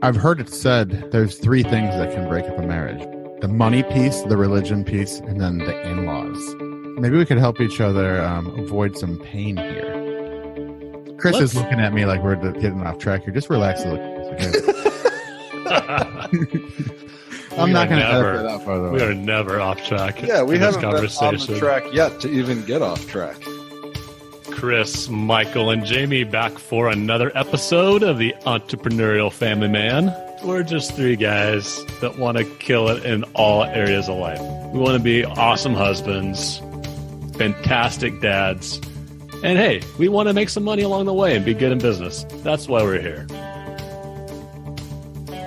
I've heard it said there's three things that can break up a marriage: the money piece, the religion piece, and then the in-laws. Maybe we could help each other avoid some pain here. Chris is looking at me like we're getting off track here. Just relax a little. I'm not going to edit that far, though. We are never off track. Yeah, we haven't been on the track yet to even get off track. Chris, Michael, and Jamie back for another episode of the Entrepreneurial Family Man. We're just three guys that want to kill it in all areas of life. We want to be awesome husbands, fantastic dads, and hey, we want to make some money along the way and be good in business. That's why we're here.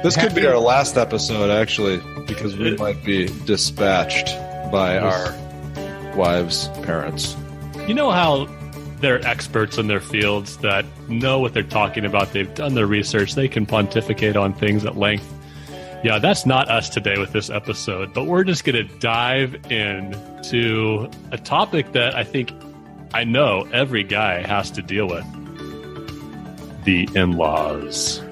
This could be our last episode, actually, because we might be dispatched by our wives' parents. You know how they're experts in their fields that know what they're talking about. They've done their research. They can pontificate on things at length. Yeah, that's not us today with this episode, but we're just going to dive into a topic that I know every guy has to deal with. The in-laws.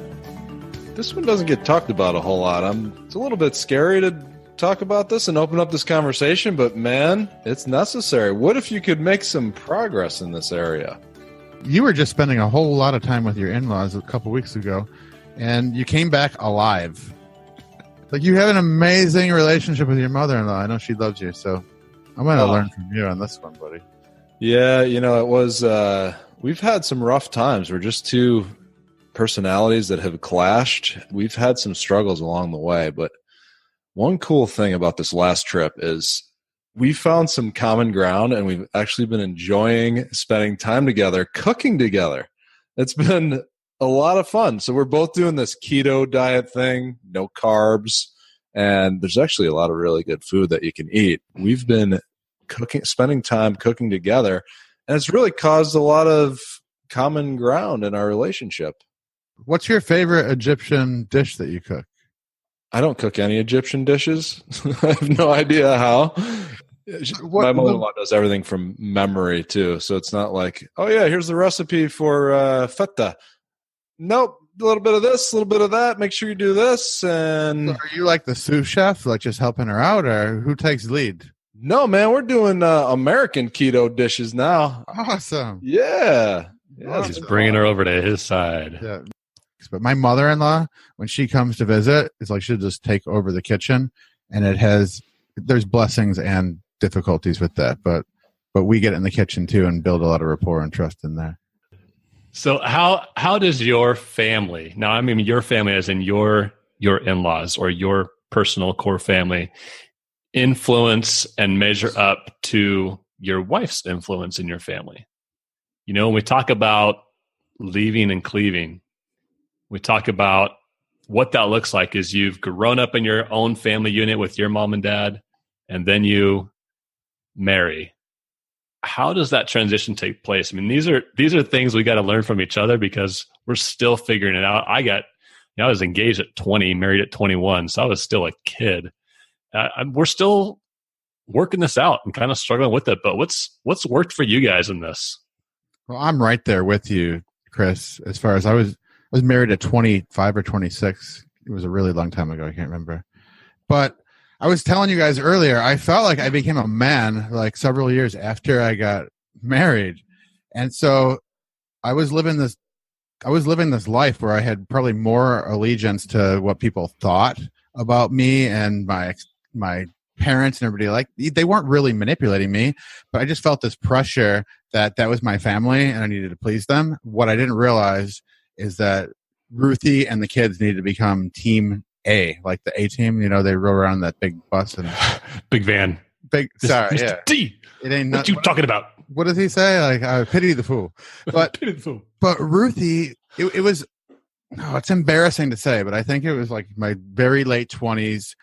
This one doesn't get talked about a whole lot. It's a little bit scary to talk about this and open up this conversation, but man, it's necessary. What if you could make some progress in this area? You were just spending a whole lot of time with your in-laws a couple weeks ago, and you came back alive. Like, you have an amazing relationship with your mother-in-law. I know she loves you, so I'm going to learn from you on this one, buddy. Yeah, it was, we've had some rough times. We're just two personalities that have clashed. We've had some struggles along the way, but one cool thing about this last trip is we found some common ground, and we've actually been enjoying spending time together, cooking together. It's been a lot of fun. So we're both doing this keto diet thing, no carbs, and there's actually a lot of really good food that you can eat. We've been spending time cooking together, and it's really caused a lot of common ground in our relationship. What's your favorite Egyptian dish that you cook? I don't cook any Egyptian dishes. I have no idea how. My mother-in-law does everything from memory, too. So it's not like, oh, yeah, here's the recipe for feta. Nope, a little bit of this, a little bit of that. Make sure you do this. And so are you like the sous chef, like just helping her out, or who takes lead? No, man, we're doing American keto dishes now. Awesome. Yeah. He's bringing her over to his side. Yeah. But my mother-in-law, when she comes to visit, it's like she'll just take over the kitchen, and there's blessings and difficulties with that. But we get in the kitchen too and build a lot of rapport and trust in there. So how does your family, now I mean your family as in your in-laws or your personal core family, influence and measure up to your wife's influence in your family? When we talk about leaving and cleaving, we talk about what that looks like is you've grown up in your own family unit with your mom and dad, and then you marry. How does that transition take place? I mean, these are things we got to learn from each other because we're still figuring it out. I was engaged at 20, married at 21, so I was still a kid. We're still working this out and kind of struggling with it. But what's worked for you guys in this? Well, I'm right there with you, Chris. As far as I was married at 25 or 26. It was a really long time ago. I can't remember. But I was telling you guys earlier, I felt like I became a man like several years after I got married. And so I was living this life where I had probably more allegiance to what people thought about me and my parents and everybody. Like, they weren't really manipulating me, but I just felt this pressure that was my family and I needed to please them. What I didn't realize is that Ruthie and the kids needed to become team A, like the A team. They rode around that big bus and big van. Yeah. D. It ain't what you talking about? What does he say? Like, I pity the fool. But pity the fool. But Ruthie, it was. No, it's embarrassing to say, but I think it was like my very late 20s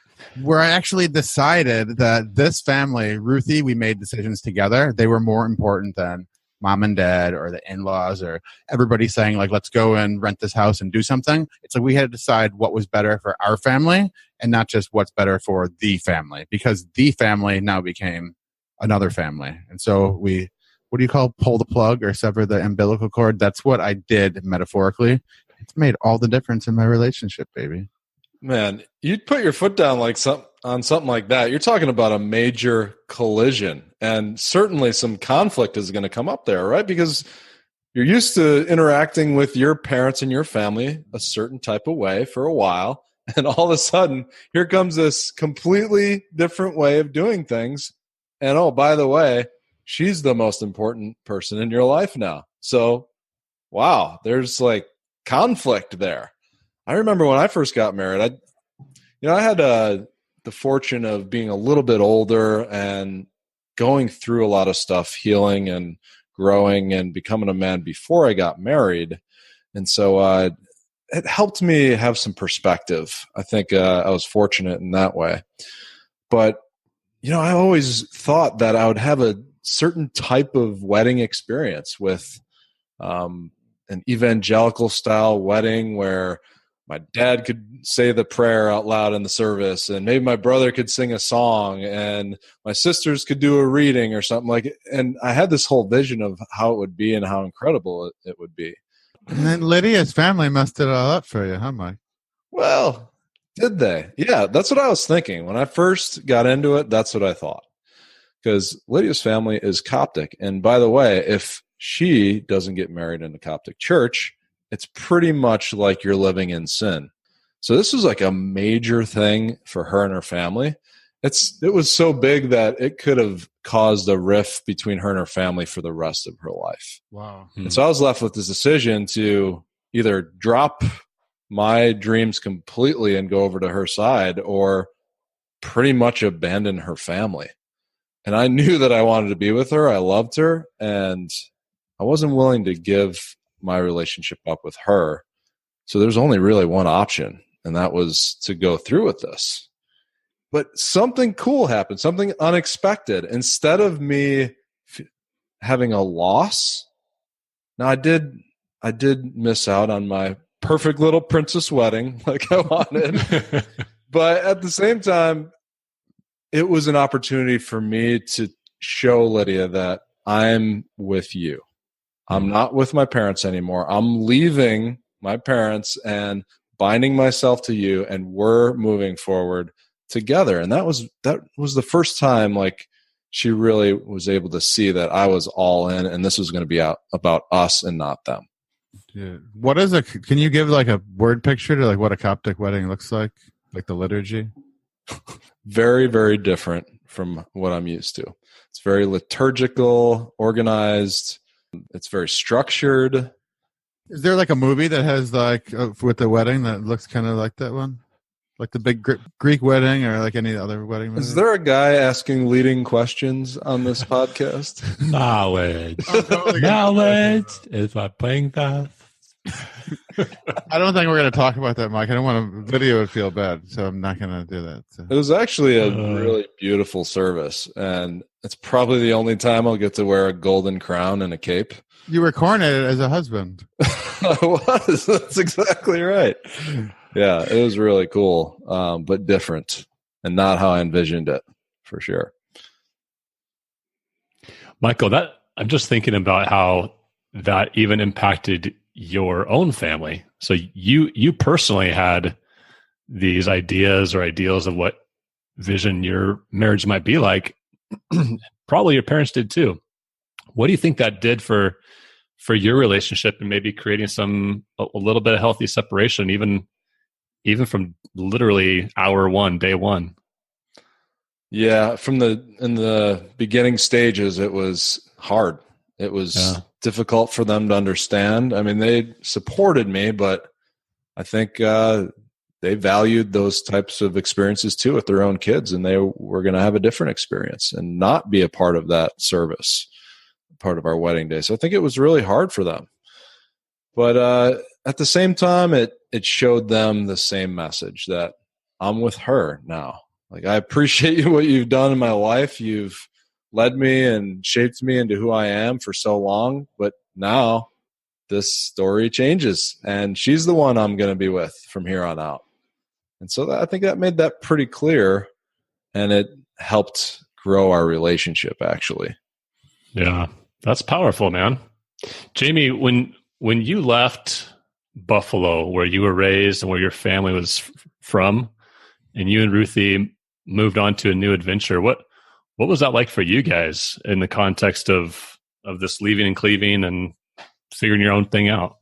where I actually decided that this family, Ruthie, we made decisions together. They were more important than mom and dad or the in-laws or everybody saying like, let's go and rent this house and do something. It's like we had to decide what was better for our family and not just what's better for the family, because the family now became another family. And so we, what do you call pull the plug or sever the umbilical cord? That's what I did metaphorically. It's made all the difference in my relationship, baby. Man, you'd put your foot down on something like that. You're talking about a major collision, and certainly some conflict is going to come up there, right? Because you're used to interacting with your parents and your family a certain type of way for a while, and all of a sudden, here comes this completely different way of doing things. And oh, by the way, she's the most important person in your life now. So, wow, there's like conflict there. I remember when I first got married, I had the fortune of being a little bit older and going through a lot of stuff, healing and growing and becoming a man before I got married. And so it helped me have some perspective. I think I was fortunate in that way. But, I always thought that I would have a certain type of wedding experience with an evangelical style wedding where my dad could say the prayer out loud in the service, and maybe my brother could sing a song, and my sisters could do a reading or something like it. And I had this whole vision of how it would be and how incredible it would be. And then Lydia's family messed it all up for you, huh, Mike? Well, did they? Yeah, that's what I was thinking. When I first got into it, that's what I thought. Because Lydia's family is Coptic. And by the way, if she doesn't get married in a Coptic church, it's pretty much like you're living in sin. So this was like a major thing for her and her family. It was so big that it could have caused a rift between her and her family for the rest of her life. Wow. And so I was left with this decision to either drop my dreams completely and go over to her side, or pretty much abandon her family. And I knew that I wanted to be with her. I loved her, and I wasn't willing to give my relationship up with her. So there's only really one option, and that was to go through with this. But something cool happened, something unexpected. Instead of me having a loss, now I did miss out on my perfect little princess wedding like I wanted. But at the same time, it was an opportunity for me to show Lydia that I'm with you. I'm not with my parents anymore. I'm leaving my parents and binding myself to you, and we're moving forward together. And that was the first time like she really was able to see that I was all in, and this was going to be about us and not them. Yeah. What is can you give like a word picture to like what a Coptic wedding looks like the liturgy? Very, very different from what I'm used to. It's very liturgical, organized. It's very structured. Is there like a movie that has like with the wedding that looks kind of like that one? Like the big Greek wedding, or like any other wedding movie? Is there a guy asking leading questions on this podcast? Knowledge. Knowledge is my playing path. I don't think we're going to talk about that, Mike. I don't want to. Video would feel bad, so I'm not going to do that. So. It was actually a really beautiful service, and it's probably the only time I'll get to wear a golden crown and a cape. You were coronated as a husband. I was. That's exactly right. Yeah, it was really cool, but different, and not how I envisioned it, for sure. Michael, I'm just thinking about how that even impacted your own family. So you personally had these ideas or ideals of what vision your marriage might be like. Probably your parents did too. What do you think that did for your relationship, and maybe creating a little bit of healthy separation, even from literally hour one, day one? Yeah, in the beginning stages, it was hard. It was difficult for them to understand. I mean, they supported me, but I think they valued those types of experiences too with their own kids, and they were going to have a different experience and not be a part of that service, part of our wedding day. So I think it was really hard for them. But at the same time, it showed them the same message that I'm with her now. Like, I appreciate what you've done in my life. You've led me and shaped me into who I am for so long. But now this story changes, and she's the one I'm going to be with from here on out. And so I think that made that pretty clear, and it helped grow our relationship, actually. Yeah, that's powerful, man. Jamie, when you left Buffalo, where you were raised and where your family was from, and you and Ruthie moved on to a new adventure. What was that like for you guys in the context of this leaving and cleaving and figuring your own thing out?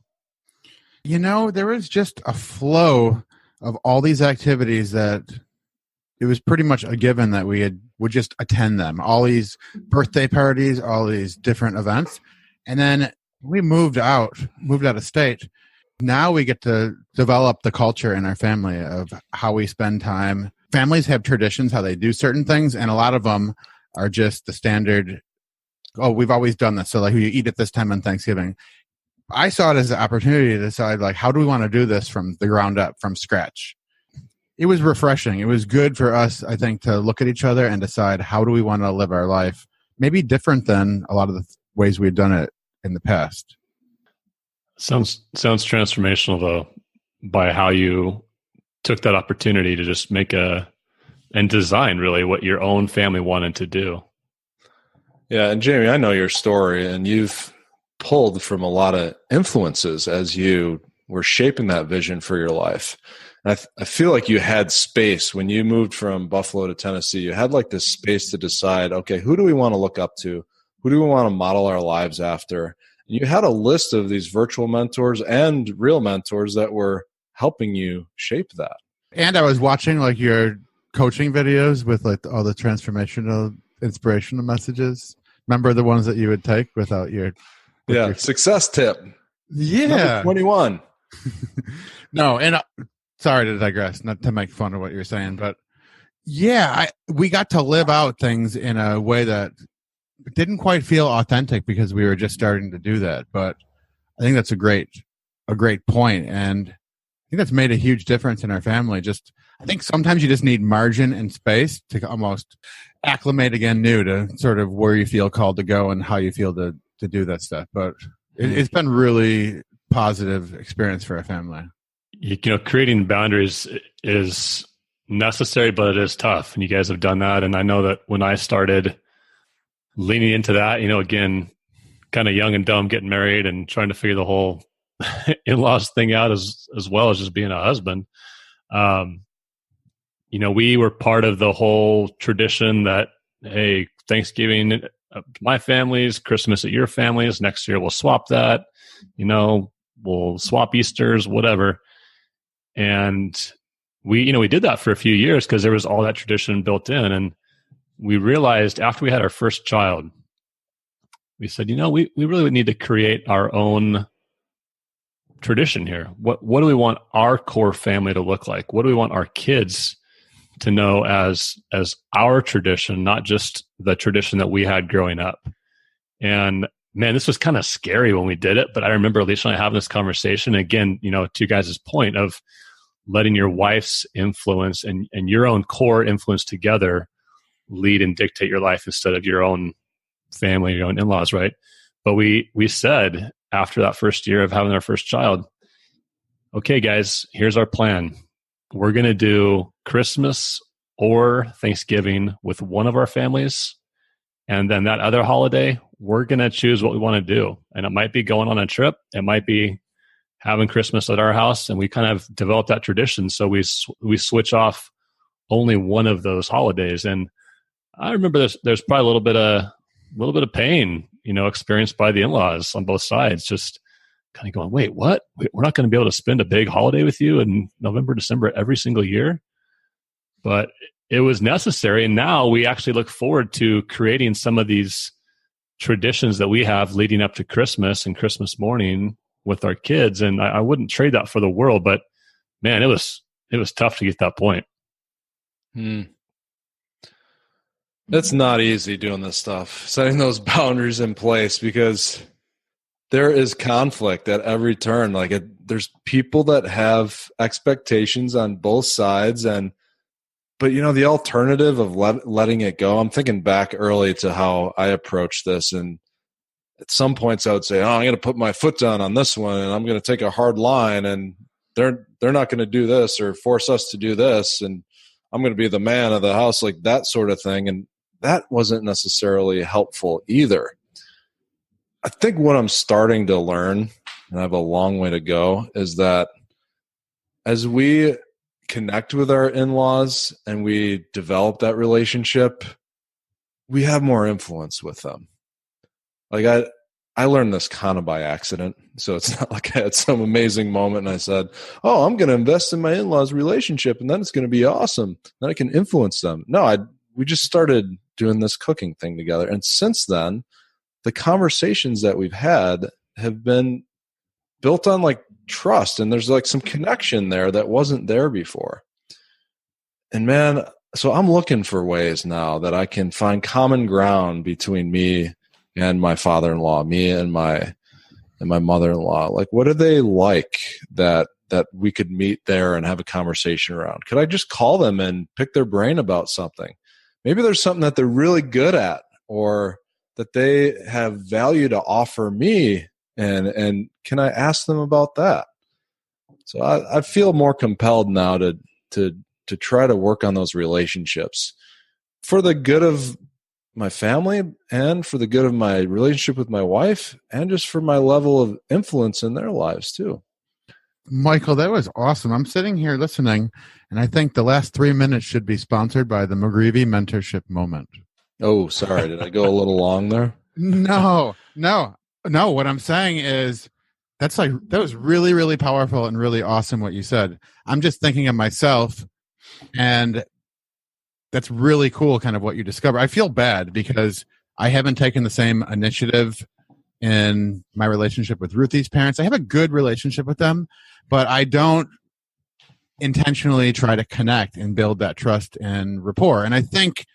There was just a flow of all these activities that it was pretty much a given that would just attend them. All these birthday parties, all these different events. And then we moved out of state. Now we get to develop the culture in our family of how we spend time. Families have traditions, how they do certain things, and a lot of them are just the standard, oh, we've always done this. So like you eat at this time on Thanksgiving. I saw it as an opportunity to decide, like, how do we want to do this from the ground up, from scratch? It was refreshing. It was good for us, I think, to look at each other and decide how do we want to live our life, maybe different than a lot of the ways we've done it in the past. Sounds transformational, though, by how you took that opportunity to just and design really what your own family wanted to do. Yeah, and Jamie, I know your story, and you've pulled from a lot of influences as you were shaping that vision for your life. And I feel like you had space when you moved from Buffalo to Tennessee. You had like this space to decide, okay, who do we want to look up to? Who do we want to model our lives after? And you had a list of these virtual mentors and real mentors that were helping you shape that. And I was watching like your coaching videos with like all the transformational, inspirational messages. Remember the ones that you would take without your... Yeah, success tip. Yeah. Number 21. No, and sorry to digress, not to make fun of what you're saying, but yeah, we got to live out things in a way that didn't quite feel authentic because we were just starting to do that. But I think that's a great point, and I think that's made a huge difference in our family. I think sometimes you just need margin and space to almost acclimate again new to sort of where you feel called to go and how you feel to do that stuff. But it's been really positive experience for our family. Creating boundaries is necessary, but it is tough. And you guys have done that. And I know that when I started leaning into that, again, kind of young and dumb, getting married and trying to figure the whole in-laws thing out as well as just being a husband. We were part of the whole tradition that, hey, Thanksgiving at my family's, Christmas at your family's. Next year we'll swap that. We'll swap Easters, whatever. And we did that for a few years because there was all that tradition built in. And we realized after we had our first child, we said, we really would need to create our own tradition here. What do we want our core family to look like? What do we want our kids to know as our tradition, not just the tradition that we had growing up? And man, this was kind of scary when we did it, but I remember Alicia and I having this conversation. Again, to you guys' point of letting your wife's influence and your own core influence together lead and dictate your life instead of your own family, your own in-laws, right? But we said after that first year of having our first child, okay, guys, here's our plan. We're going to do Christmas or Thanksgiving with one of our families. And then that other holiday, we're going to choose what we want to do. And it might be going on a trip. It might be having Christmas at our house. And we kind of developed that tradition. So we switch off only one of those holidays. And I remember there's probably a little bit of pain, experienced by the in-laws on both sides, just kind of going, wait, what? We're not going to be able to spend a big holiday with you in November, December every single year. But it was necessary. And now we actually look forward to creating some of these traditions that we have leading up to Christmas and Christmas morning with our kids. And I wouldn't trade that for the world, but man, it was tough to get that point. It's not easy doing this stuff, setting those boundaries in place, because there is conflict at every turn. There's people that have expectations on both sides, but the alternative of letting it go. I'm thinking back early to how I approached this, and at some points I would say, I'm going to put my foot down on this one, and I'm going to take a hard line, and they're not going to do this or force us to do this, and I'm going to be the man of the house, like that sort of thing. And that wasn't necessarily helpful either. I think what I'm starting to learn and I have a long way to go, is that as we connect with our in-laws and we develop that relationship, we have more influence with them. Like I learned this kind of by accident. So it's not like I had some amazing moment and I said, oh, I'm going to invest in my in-laws relationship and then it's going to be awesome. Then I can influence them. No, we just started doing this cooking thing together. And since then, the conversations that we've had have been built on like trust, and there's like some connection there that wasn't there before. And man, so I'm looking for ways now that I can find common ground between me and my father-in-law, me and my mother-in-law. Like, what are they like that we could meet there and have a conversation around? Could I just call them and pick their brain about something? Maybe there's something that they're really good at, or that they have value to offer me, and can I ask them about that? So I feel more compelled now to try to work on those relationships for the good of my family and for the good of my relationship with my wife, and just for my level of influence in their lives too. Michael, that was awesome. I'm sitting here listening, and I think the last 3 minutes should be sponsored by the McGreevy Mentorship Moment. Oh, sorry. Did I go a little long there? No. What I'm saying is that was really, really powerful and really awesome what you said. I'm just thinking of myself, and that's really cool kind of what you discover. I feel bad because I haven't taken the same initiative in my relationship with Ruthie's parents. I have a good relationship with them, but I don't intentionally try to connect and build that trust and rapport. And I think,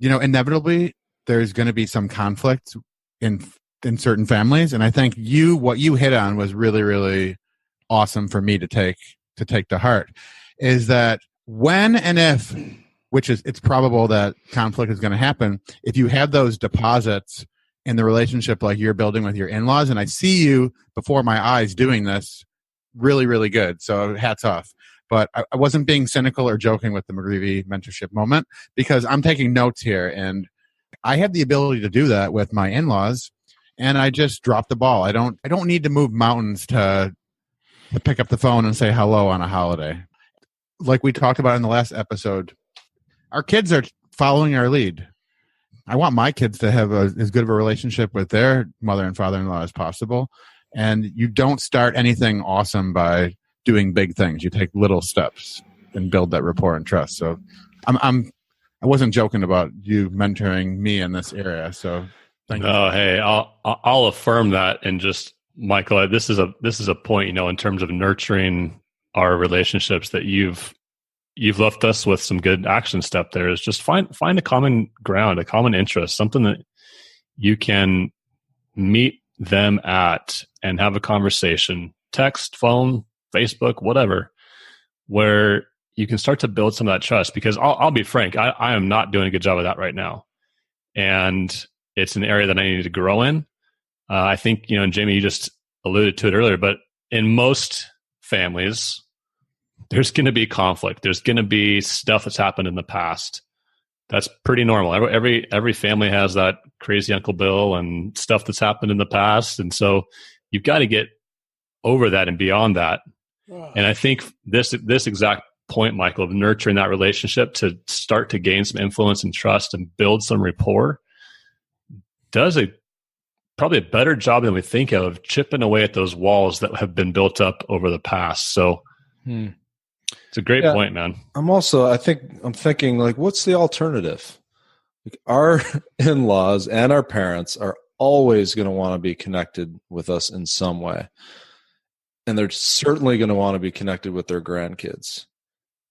inevitably there's going to be some conflict in certain families. And I think what you hit on was really, really awesome for me to take to heart, is that when and if, it's probable that conflict is going to happen, if you have those deposits in the relationship like you're building with your in-laws, and I see you before my eyes doing this, really, really good. So hats off. But I wasn't being cynical or joking with the McGreevy Mentorship Moment, because I'm taking notes here, and I have the ability to do that with my in-laws, and I just drop the ball. I don't need to move mountains to pick up the phone and say hello on a holiday. Like we talked about in the last episode, our kids are following our lead. I want my kids to have as good of a relationship with their mother and father-in-law as possible. And you don't start anything awesome by doing big things. You take little steps and build that rapport and trust. So I wasn't joking about you mentoring me in this area. So thank you. Oh, hey, I'll affirm that. And just, Michael, this is a point, in terms of nurturing our relationships, that you've left us with some good action step there, is just find a common ground, a common interest, something that you can meet them at and have a conversation, text, phone, Facebook, whatever, where you can start to build some of that trust. Because I'll be frank, I am not doing a good job of that right now. And it's an area that I need to grow in. I think, and Jamie, you just alluded to it earlier, but in most families, there's going to be conflict. There's going to be stuff that's happened in the past. That's pretty normal. Every family has that crazy Uncle Bill and stuff that's happened in the past. And so you've got to get over that and beyond that. And I think this exact point, Michael, of nurturing that relationship to start to gain some influence and trust and build some rapport, does probably a better job than we think of chipping away at those walls that have been built up over the past. So it's a great point, man. I'm thinking like, what's the alternative? Like, our in-laws and our parents are always going to want to be connected with us in some way. And they're certainly going to want to be connected with their grandkids.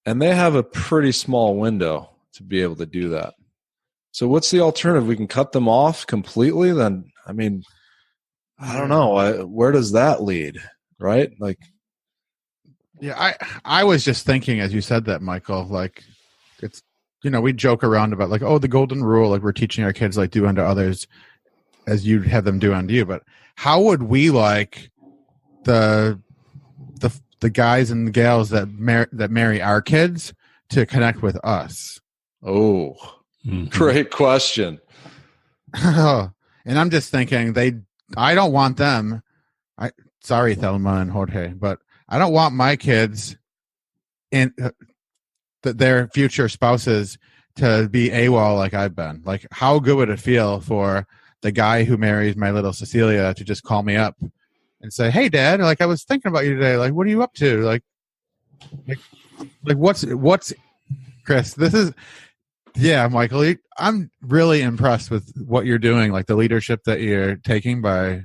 And they have a pretty small window to be able to do that. So what's the alternative? We can cut them off completely? Then, I mean, I don't know. Where does that lead? Right? Like, yeah, I was just thinking as you said that, Michael, like, it's, we joke around about like, oh, the golden rule, like we're teaching our kids like do unto others as you'd have them do unto you. But how would we like the guys and the gals that marry our kids to connect with us? Oh, great question. And I'm just thinking I don't want them. sorry, Thelma and Jorge, but I don't want my kids in their future spouses to be AWOL like I've been. Like, how good would it feel for the guy who marries my little Cecilia to just call me up and say, "Hey, Dad, like I was thinking about you today. Like, what are you up to? Like what's Chris? This is Michael. I'm really impressed with what you're doing. Like the leadership that you're taking by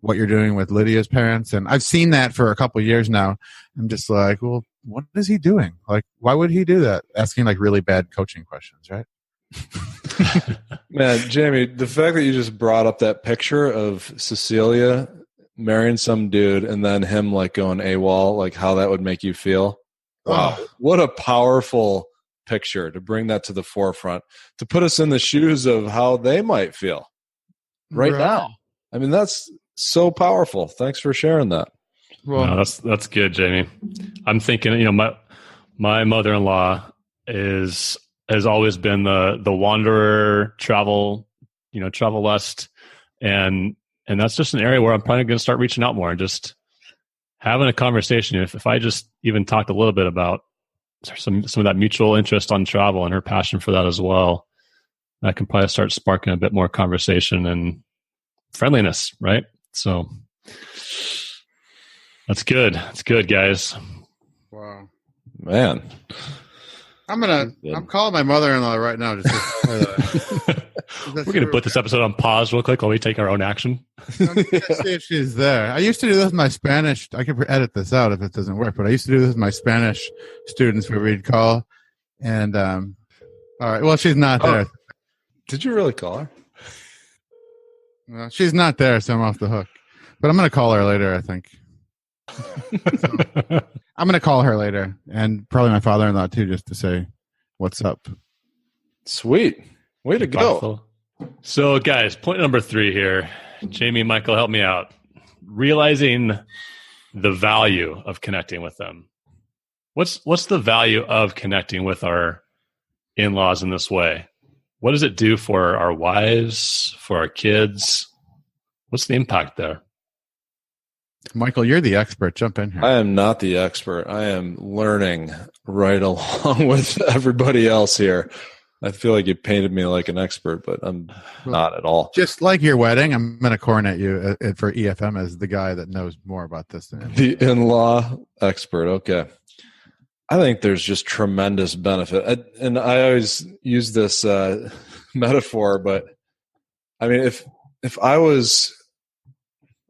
what you're doing with Lydia's parents, and I've seen that for a couple of years now. I'm just like, well, what is he doing? Like, why would he do that? Asking like really bad coaching questions, right? Man, Jamie, the fact that you just brought up that picture of Cecilia marrying some dude and then him like going AWOL, like how that would make you feel. Wow. What a powerful picture to bring that to the forefront, to put us in the shoes of how they might feel right now. I mean, that's so powerful. Thanks for sharing that. Well, no, that's good, Jamie. I'm thinking, my mother-in-law has always been the wanderer, travel lust, and that's just an area where I'm probably going to start reaching out more and just having a conversation. If I just even talked a little bit about some of that mutual interest on travel and her passion for that as well, that can probably start sparking a bit more conversation and friendliness, right? So that's good. That's good, guys. Wow, man. I'm calling my mother-in-law right now. Just to tell her that. We're going to put this episode on pause real quick while we take our own action. I'm going to see if she's there. I used to do this with my Spanish. I could edit this out if it doesn't work, but I used to do this with my Spanish students where we'd call. And, all right. Well, she's not there. Did you really call her? Well, she's not there, so I'm off the hook. But I'm going to call her later, I think. I'm going to call her later, and probably my father-in-law too, just to say what's up. Sweet. Way to go. So, guys, point number 3 here. Jamie, Michael, help me out. Realizing the value of connecting with them. What's the value of connecting with our in-laws in this way? What does it do for our wives, for our kids? What's the impact there? Michael, you're the expert. Jump in here. I am not the expert. I am learning right along with everybody else here. I feel like you painted me like an expert, but I'm not at all. Just like your wedding, I'm going to coronet you for EFM as the guy that knows more about this than him. The in-law expert. Okay. I think there's just tremendous benefit. And I always use this metaphor, but I mean, if I was...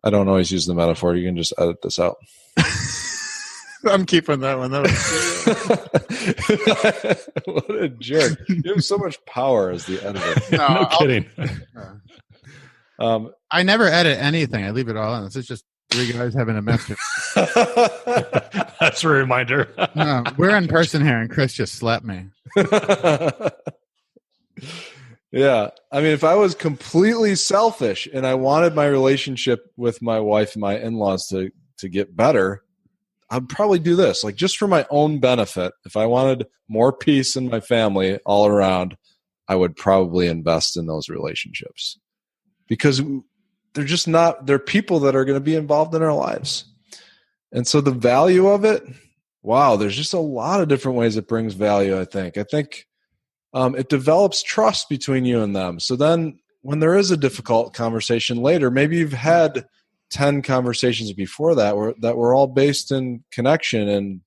I don't always use the metaphor. You can just edit this out. I'm keeping that one. What a jerk. You have so much power as the editor. No kidding. I never edit anything. I leave it all in. This is just 3 guys having a message. That's a reminder. No, we're in person here, and Chris just slapped me. Yeah. I mean, if I was completely selfish and I wanted my relationship with my wife and my in-laws to get better, I'd probably do this. Like, just for my own benefit, if I wanted more peace in my family all around, I would probably invest in those relationships. Because they're people that are going to be involved in our lives. And so the value of it, wow, there's just a lot of different ways it brings value, I think. It develops trust between you and them. So then when there is a difficult conversation later, maybe you've had 10 conversations before that were all based in connection and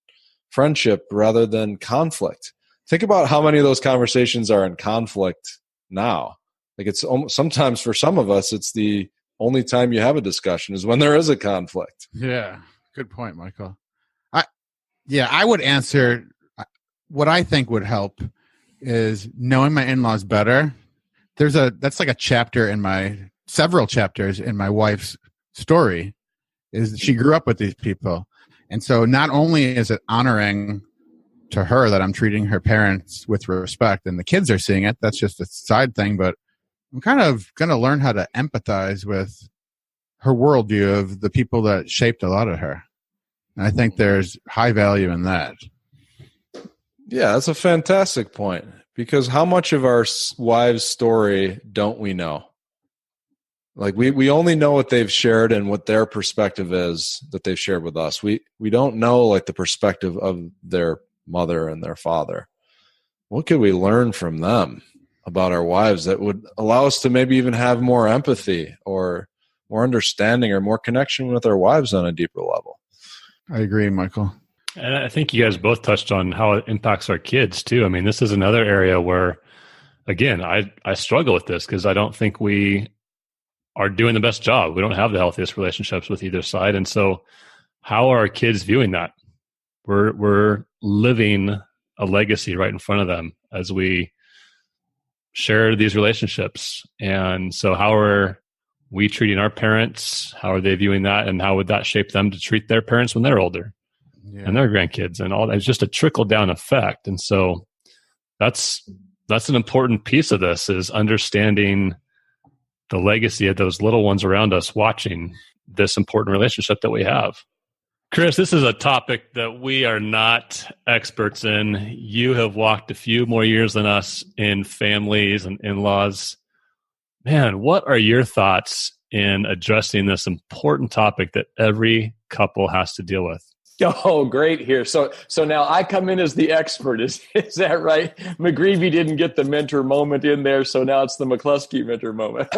friendship rather than conflict. Think about how many of those conversations are in conflict now. Like, it's sometimes for some of us, it's the only time you have a discussion is when there is a conflict. Yeah. Good point, Michael. I would answer what I think would help is knowing my in-laws better. That's like several chapters in my wife's story is she grew up with these people. And so not only is it honoring to her that I'm treating her parents with respect and the kids are seeing it, that's just a side thing, but I'm kind of going to learn how to empathize with her worldview of the people that shaped a lot of her. And I think there's high value in that. Yeah, that's a fantastic point, because how much of our wives' story don't we know? Like we only know what they've shared and what their perspective is that they've shared with us. We don't know like the perspective of their mother and their father. What could we learn from them about our wives that would allow us to maybe even have more empathy or more understanding or more connection with our wives on a deeper level? I agree, Michael. And I think you guys both touched on how it impacts our kids too. I mean, this is another area where, again, I struggle with this because I don't think we are doing the best job. We don't have the healthiest relationships with either side. And so how are our kids viewing that? We're living a legacy right in front of them as we share these relationships. And so how are we treating our parents? How are they viewing that? And how would that shape them to treat their parents when they're older and their grandkids and all that? It's just a trickle down effect. And so that's an important piece of this, is understanding the legacy of those little ones around us watching this important relationship that we have. Chris, this is a topic that we are not experts in. You have walked a few more years than us in families and in-laws. Man, what are your thoughts in addressing this important topic that every couple has to deal with? Oh, great here. So now I come in as the expert. Is that right? McGreevy didn't get the mentor moment in there, so now it's the McCluskey mentor moment.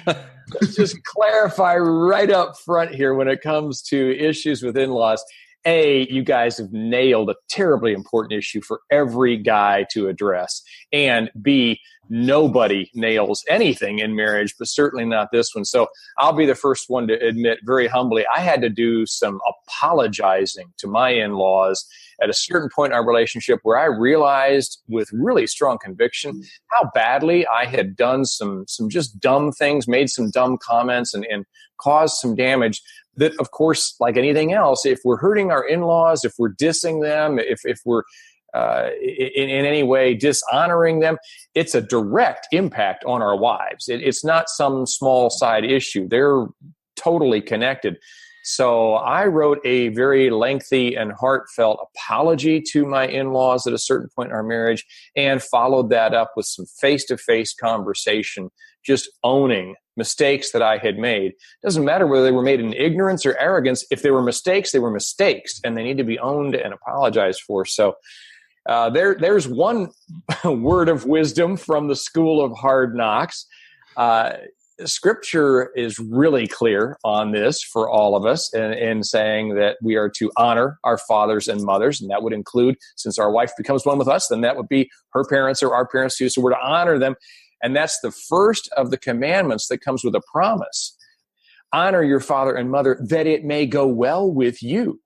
Let's just clarify right up front here when it comes to issues with in-laws. A, you guys have nailed a terribly important issue for every guy to address. And B, nobody nails anything in marriage, but certainly not this one. So I'll be the first one to admit very humbly, I had to do some apologizing to my in-laws at a certain point in our relationship where I realized with really strong conviction how badly I had done some just dumb things, made some dumb comments and caused some damage. That, of course, like anything else, if we're hurting our in-laws, if we're dissing them, if we're in any way dishonoring them, it's a direct impact on our wives. It's not some small side issue. They're totally connected. So I wrote a very lengthy and heartfelt apology to my in-laws at a certain point in our marriage and followed that up with some face-to-face conversation, just owning mistakes that I had made. Doesn't matter whether they were made in ignorance or arrogance. If they were mistakes, they were mistakes, and they need to be owned and apologized for. So there's one word of wisdom from the school of hard knocks. Scripture is really clear on this for all of us in saying that we are to honor our fathers and mothers, and that would include, since our wife becomes one with us, then that would be her parents or our parents too. So we're to honor them. And that's the first of the commandments that comes with a promise. Honor your father and mother that it may go well with you.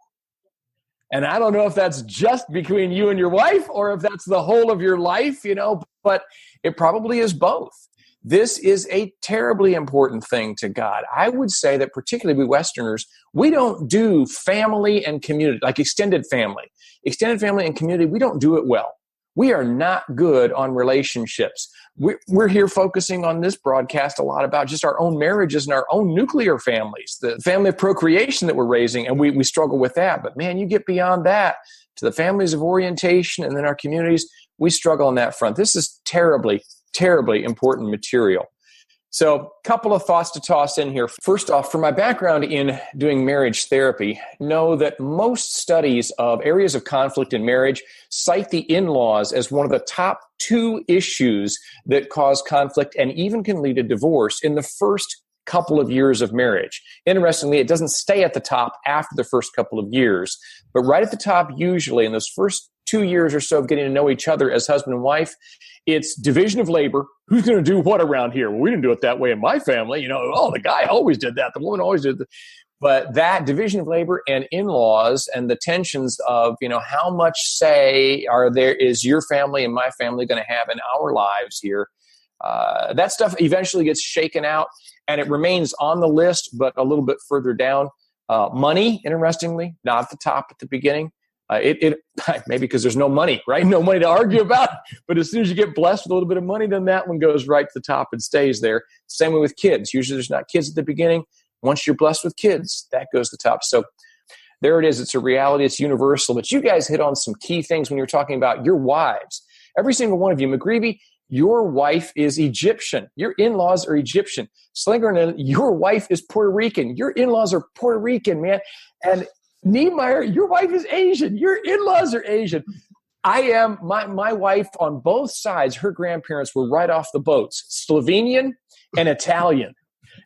And I don't know if that's just between you and your wife or if that's the whole of your life, but it probably is both. This is a terribly important thing to God. I would say that particularly we Westerners, we don't do family and community, like extended family. Extended family and community, we don't do it well. We are not good on relationships. We're here focusing on this broadcast a lot about just our own marriages and our own nuclear families, the family of procreation that we're raising, and we struggle with that. But man, you get beyond that to the families of orientation and then our communities, we struggle on that front. This is terribly, terribly important material. So a couple of thoughts to toss in here. First off, from my background in doing marriage therapy, know that most studies of areas of conflict in marriage cite the in-laws as one of the top 2 issues that cause conflict and even can lead to divorce in the first couple of years of marriage. Interestingly, it doesn't stay at the top after the first couple of years, but right at the top, usually in those first 2 years or so of getting to know each other as husband and wife, it's division of labor. Who's going to do what around here? Well, we didn't do it that way in my family. The guy always did that. The woman always did that. But that division of labor and in-laws and the tensions of, how much say is your family and my family going to have in our lives here? That stuff eventually gets shaken out and it remains on the list, but a little bit further down. Money, interestingly, not at the top at the beginning. It maybe because there's no money, right? No money to argue about. But as soon as you get blessed with a little bit of money, then that one goes right to the top and stays there. Same way with kids. Usually there's not kids at the beginning. Once you're blessed with kids, that goes to the top. So there it is. It's a reality. It's universal. But you guys hit on some key things when you're talking about your wives. Every single one of you, McGreevy, your wife is Egyptian. Your in-laws are Egyptian. Slinger, your wife is Puerto Rican. Your in-laws are Puerto Rican, man. And Niemeyer, your wife is Asian. Your in-laws are Asian. I am, my wife on both sides, her grandparents were right off the boats, Slovenian and Italian.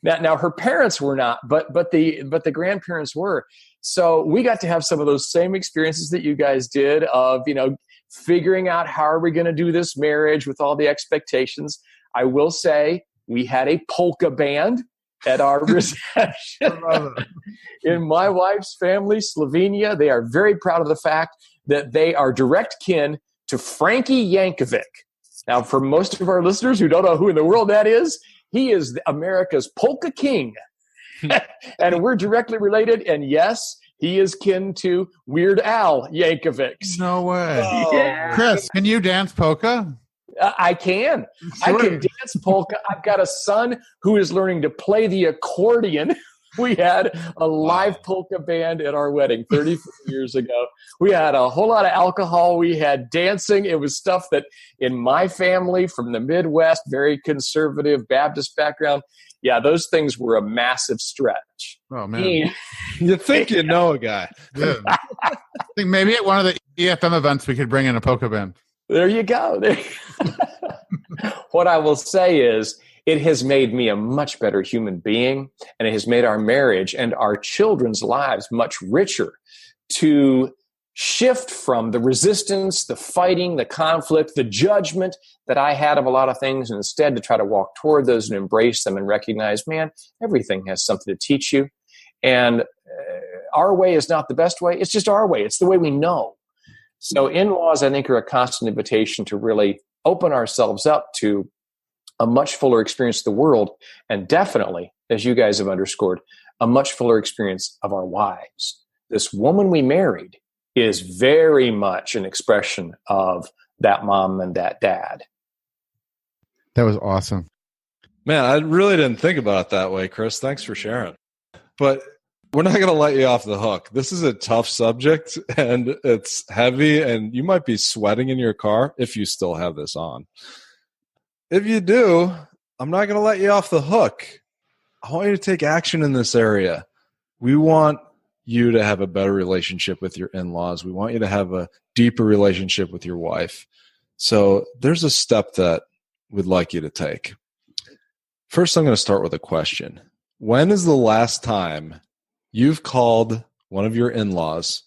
Now her parents were not, but the grandparents were. So we got to have some of those same experiences that you guys did of, figuring out how are we going to do this marriage with all the expectations. I will say we had a polka band at our reception. In my wife's family, Slovenia, they are very proud of the fact that they are direct kin to Frankie Yankovic. Now, for most of our listeners who don't know who in the world that is, he is America's polka king. And we're directly related. And yes, he is kin to Weird Al Yankovic. No way. Oh, yeah. Chris, can you dance polka? I can. I can dance polka. I've got a son who is learning to play the accordion. We had a live polka band at our wedding 34 years ago. We had a whole lot of alcohol. We had dancing. It was stuff that in my family from the Midwest, very conservative Baptist background, yeah, those things were a massive stretch. Oh, man. You think you know a guy. Yeah. I think maybe at one of the EFM events we could bring in a polka band. There you go. What I will say is it has made me a much better human being, and it has made our marriage and our children's lives much richer to shift from the resistance, the fighting, the conflict, the judgment that I had of a lot of things, and instead to try to walk toward those and embrace them and recognize, man, everything has something to teach you. And our way is not the best way. It's just our way. It's the way we know. So in-laws, I think, are a constant invitation to really open ourselves up to a much fuller experience of the world, and definitely, as you guys have underscored, a much fuller experience of our wives. This woman we married is very much an expression of that mom and that dad. That was awesome. Man, I really didn't think about it that way, Chris. Thanks for sharing. But we're not going to let you off the hook. This is a tough subject, and it's heavy, and you might be sweating in your car if you still have this on. If you do, I'm not going to let you off the hook. I want you to take action in this area. We want you to have a better relationship with your in-laws. We want you to have a deeper relationship with your wife. So there's a step that we'd like you to take. First, I'm going to start with a question. When is the last time you've called one of your in-laws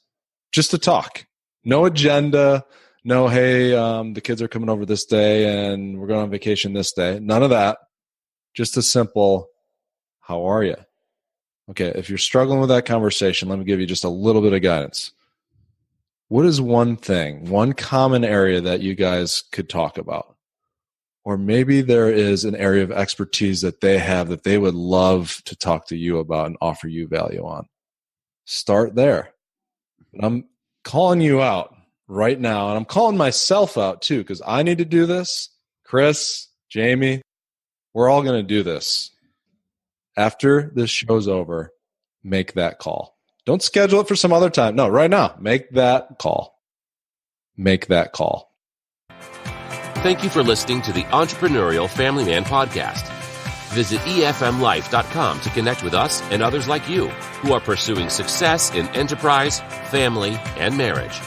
just to talk? No agenda. No, hey, the kids are coming over this day and we're going on vacation this day. None of that. Just a simple, how are you? Okay, if you're struggling with that conversation, let me give you just a little bit of guidance. What is one thing, one common area that you guys could talk about? Or maybe there is an area of expertise that they have that they would love to talk to you about and offer you value on. Start there. And I'm calling you out right now, and I'm calling myself out too, because I need to do this. Chris, Jamie, we're all going to do this. After this show's over, make that call. Don't schedule it for some other time. No, right now, make that call. Make that call. Thank you for listening to the Entrepreneurial Family Man Podcast. Visit efmlife.com to connect with us and others like you who are pursuing success in enterprise, family, and marriage.